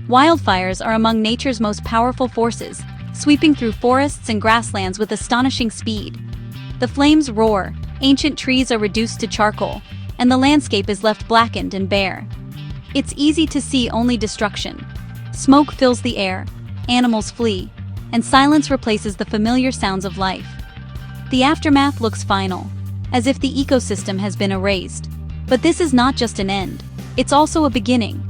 Wildfires are among nature's most powerful forces, sweeping through forests and grasslands with astonishing speed. The flames roar, ancient trees are reduced to charcoal, and the landscape is left blackened and bare. It's easy to see only destruction. Smoke fills the air, animals flee, and silence replaces the familiar sounds of life. The aftermath looks final, as if the ecosystem has been erased. But this is not just an end, it's also a beginning.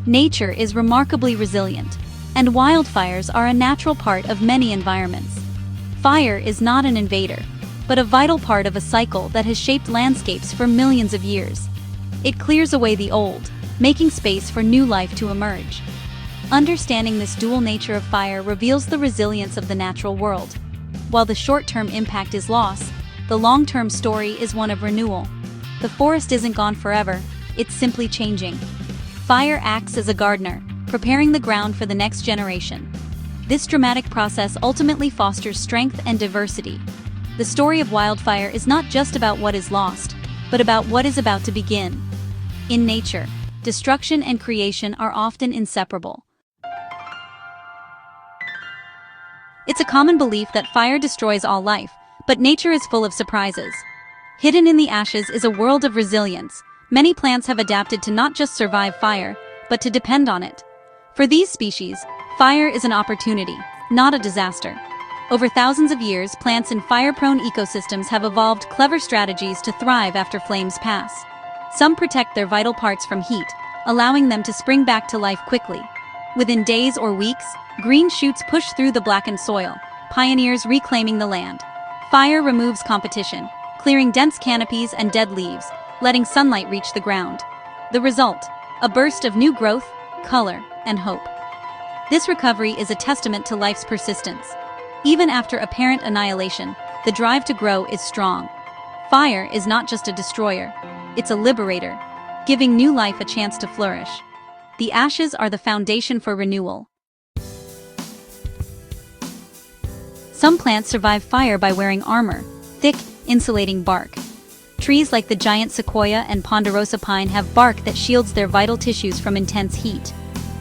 Nature is remarkably resilient, and wildfires are a natural part of many environments. Fire is not an invader, but a vital part of a cycle that has shaped landscapes for millions of years. It clears away the old, making space for new life to emerge. Understanding this dual nature of fire reveals the resilience of the natural world. While the short-term impact is loss, the long-term story is one of renewal. The forest isn't gone forever, it's simply changing. Fire acts as a gardener, preparing the ground for the next generation. This dramatic process ultimately fosters strength and diversity. The story of wildfire is not just about what is lost, but about what is about to begin. In nature, destruction and creation are often inseparable. It's a common belief that fire destroys all life, but nature is full of surprises. Hidden in the ashes is a world of resilience. Many plants have adapted to not just survive fire, but to depend on it. For these species, fire is an opportunity, not a disaster. Over thousands of years, plants in fire-prone ecosystems have evolved clever strategies to thrive after flames pass. Some protect their vital parts from heat, allowing them to spring back to life quickly. Within days or weeks, green shoots push through the blackened soil, pioneers reclaiming the land. Fire removes competition, clearing dense canopies and dead leaves, letting sunlight reach the ground. The result: a burst of new growth, color, and hope. This recovery is a testament to life's persistence. Even after apparent annihilation, the drive to grow is strong. Fire is not just a destroyer, it's a liberator, giving new life a chance to flourish. The ashes are the foundation for renewal. Some plants survive fire by wearing armor, thick, insulating bark. Trees like the giant sequoia and ponderosa pine have bark that shields their vital tissues from intense heat.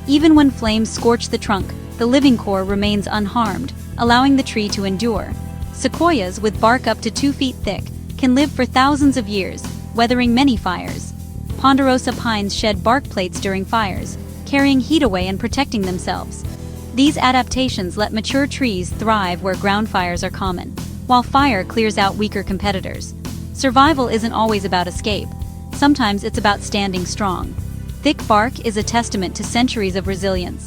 Even when flames scorch the trunk, the living core remains unharmed, allowing the tree to endure. Sequoias, with bark up to 2 feet thick, can live for thousands of years, weathering many fires. Ponderosa pines shed bark plates during fires, carrying heat away and protecting themselves. These adaptations let mature trees thrive where ground fires are common, while fire clears out weaker competitors. Survival isn't always about escape. Sometimes it's about standing strong. Thick bark is a testament to centuries of resilience.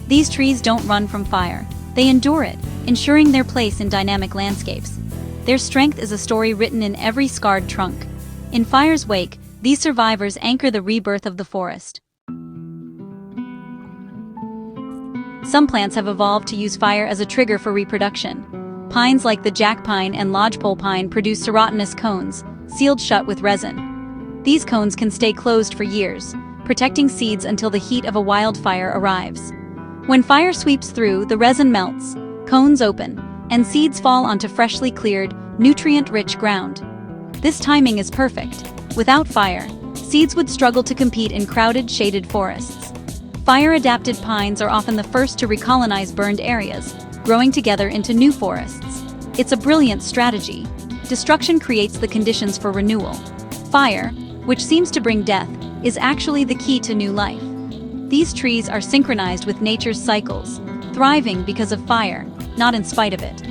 These trees don't run from fire. They endure it, ensuring their place in dynamic landscapes. Their strength is a story written in every scarred trunk. In fire's wake, these survivors anchor the rebirth of the forest. Some plants have evolved to use fire as a trigger for reproduction. Pines like the jack pine and lodgepole pine produce serotinous cones, sealed shut with resin. These cones can stay closed for years, protecting seeds until the heat of a wildfire arrives. When fire sweeps through, the resin melts, cones open, and seeds fall onto freshly cleared, nutrient-rich ground. This timing is perfect. Without fire, seeds would struggle to compete in crowded, shaded forests. Fire-adapted pines are often the first to recolonize burned areas, growing together into new forests. It's a brilliant strategy. Destruction creates the conditions for renewal. Fire, which seems to bring death, is actually the key to new life. These trees are synchronized with nature's cycles, thriving because of fire, not in spite of it.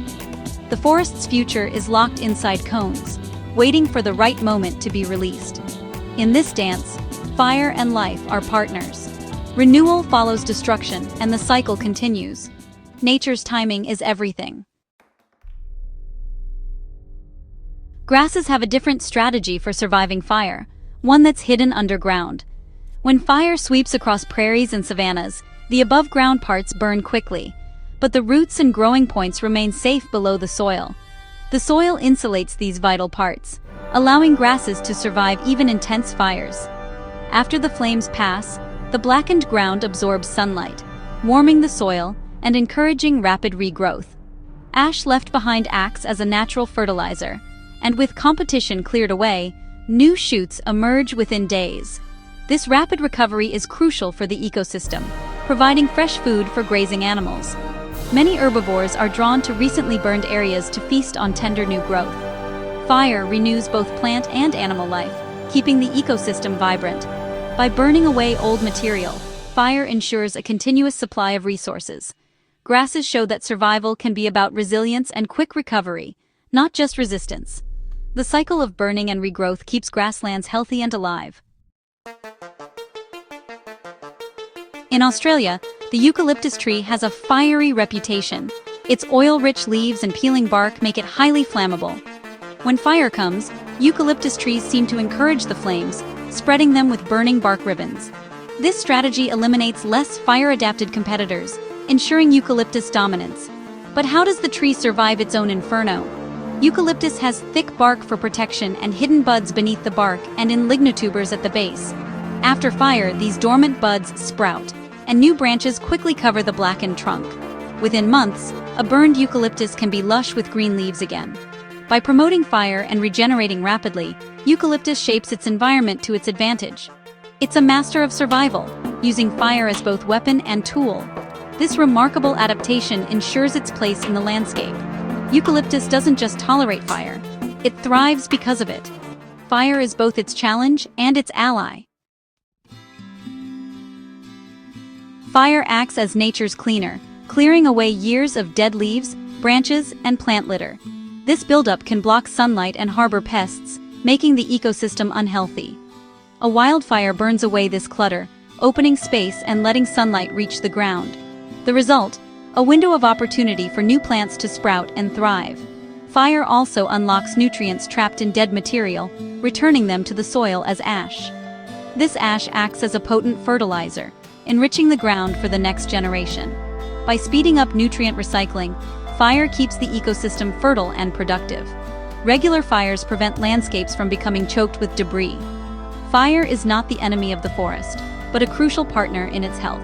The forest's future is locked inside cones, waiting for the right moment to be released. In this dance, fire and life are partners. Renewal follows destruction, and the cycle continues. Nature's timing is everything. Grasses have a different strategy for surviving fire, one that's hidden underground. When fire sweeps across prairies and savannas, the above-ground parts burn quickly, but the roots and growing points remain safe below the soil. The soil insulates these vital parts, allowing grasses to survive even intense fires. After the flames pass, the blackened ground absorbs sunlight, warming the soil and encouraging rapid regrowth. Ash left behind acts as a natural fertilizer, and with competition cleared away, new shoots emerge within days. This rapid recovery is crucial for the ecosystem. providing fresh food for grazing animals. Many herbivores are drawn to recently burned areas to feast on tender new growth. Fire renews both plant and animal life, keeping the ecosystem vibrant. By burning away old material, fire ensures a continuous supply of resources. Grasses show that survival can be about resilience and quick recovery, not just resistance. The cycle of burning and regrowth keeps grasslands healthy and alive. In Australia, the eucalyptus tree has a fiery reputation. Its oil-rich leaves and peeling bark make it highly flammable. When fire comes, eucalyptus trees seem to encourage the flames, spreading them with burning bark ribbons. This strategy eliminates less fire-adapted competitors, ensuring eucalyptus dominance. But how does the tree survive its own inferno? Eucalyptus has thick bark for protection and hidden buds beneath the bark and in lignotubers at the base. After fire, these dormant buds sprout, and new branches quickly cover the blackened trunk. Within months, a burned eucalyptus can be lush with green leaves again. By promoting fire and regenerating rapidly, eucalyptus shapes its environment to its advantage. It's a master of survival, using fire as both weapon and tool. This remarkable adaptation ensures its place in the landscape. Eucalyptus doesn't just tolerate fire, it thrives because of it. Fire is both its challenge and its ally. Fire acts as nature's cleaner, clearing away years of dead leaves, branches, and plant litter. This buildup can block sunlight and harbor pests, making the ecosystem unhealthy. A wildfire burns away this clutter, opening space and letting sunlight reach the ground. The result? A window of opportunity for new plants to sprout and thrive. Fire also unlocks nutrients trapped in dead material, returning them to the soil as ash. This ash acts as a potent fertilizer, enriching the ground for the next generation. By speeding up nutrient recycling, fire keeps the ecosystem fertile and productive. Regular fires prevent landscapes from becoming choked with debris. Fire is not the enemy of the forest, but a crucial partner in its health.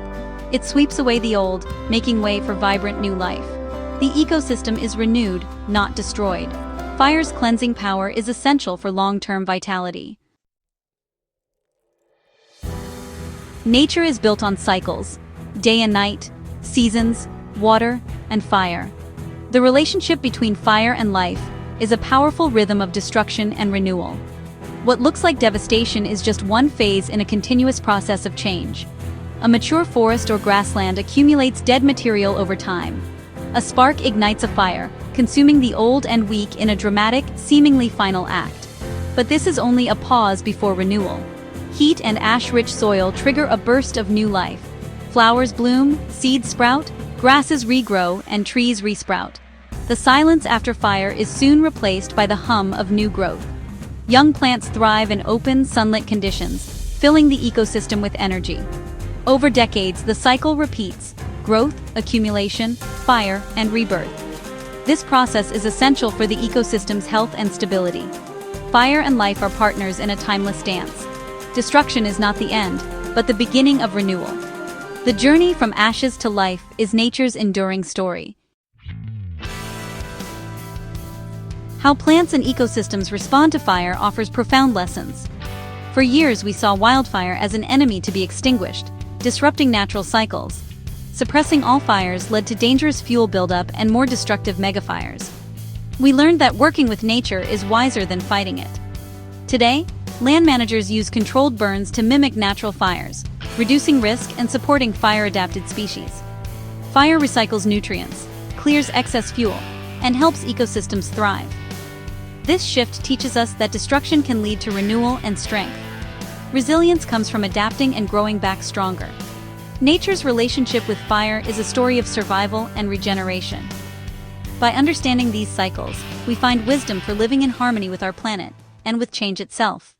It sweeps away the old, making way for vibrant new life. The ecosystem is renewed, not destroyed. Fire's cleansing power is essential for long-term vitality. Nature is built on cycles: day and night, seasons, water, and fire. The relationship between fire and life is a powerful rhythm of destruction and renewal. What looks like devastation is just one phase in a continuous process of change. A mature forest or grassland accumulates dead material over time. A spark ignites a fire, consuming the old and weak in a dramatic, seemingly final act. But this is only a pause before renewal. Heat and ash-rich soil trigger a burst of new life. Flowers bloom, seeds sprout, grasses regrow, and trees resprout. The silence after fire is soon replaced by the hum of new growth. Young plants thrive in open, sunlit conditions, filling the ecosystem with energy. Over decades, the cycle repeats: growth, accumulation, fire, and rebirth. This process is essential for the ecosystem's health and stability. Fire and life are partners in a timeless dance. Destruction is not the end, but the beginning of renewal. The journey from ashes to life is nature's enduring story. How plants and ecosystems respond to fire offers profound lessons. For years, we saw wildfire as an enemy to be extinguished, disrupting natural cycles. Suppressing all fires led to dangerous fuel buildup and more destructive megafires. We learned that working with nature is wiser than fighting it. Today, land managers use controlled burns to mimic natural fires, reducing risk and supporting fire-adapted species. Fire recycles nutrients, clears excess fuel, and helps ecosystems thrive. This shift teaches us that destruction can lead to renewal and strength. Resilience comes from adapting and growing back stronger. Nature's relationship with fire is a story of survival and regeneration. By understanding these cycles, we find wisdom for living in harmony with our planet and with change itself.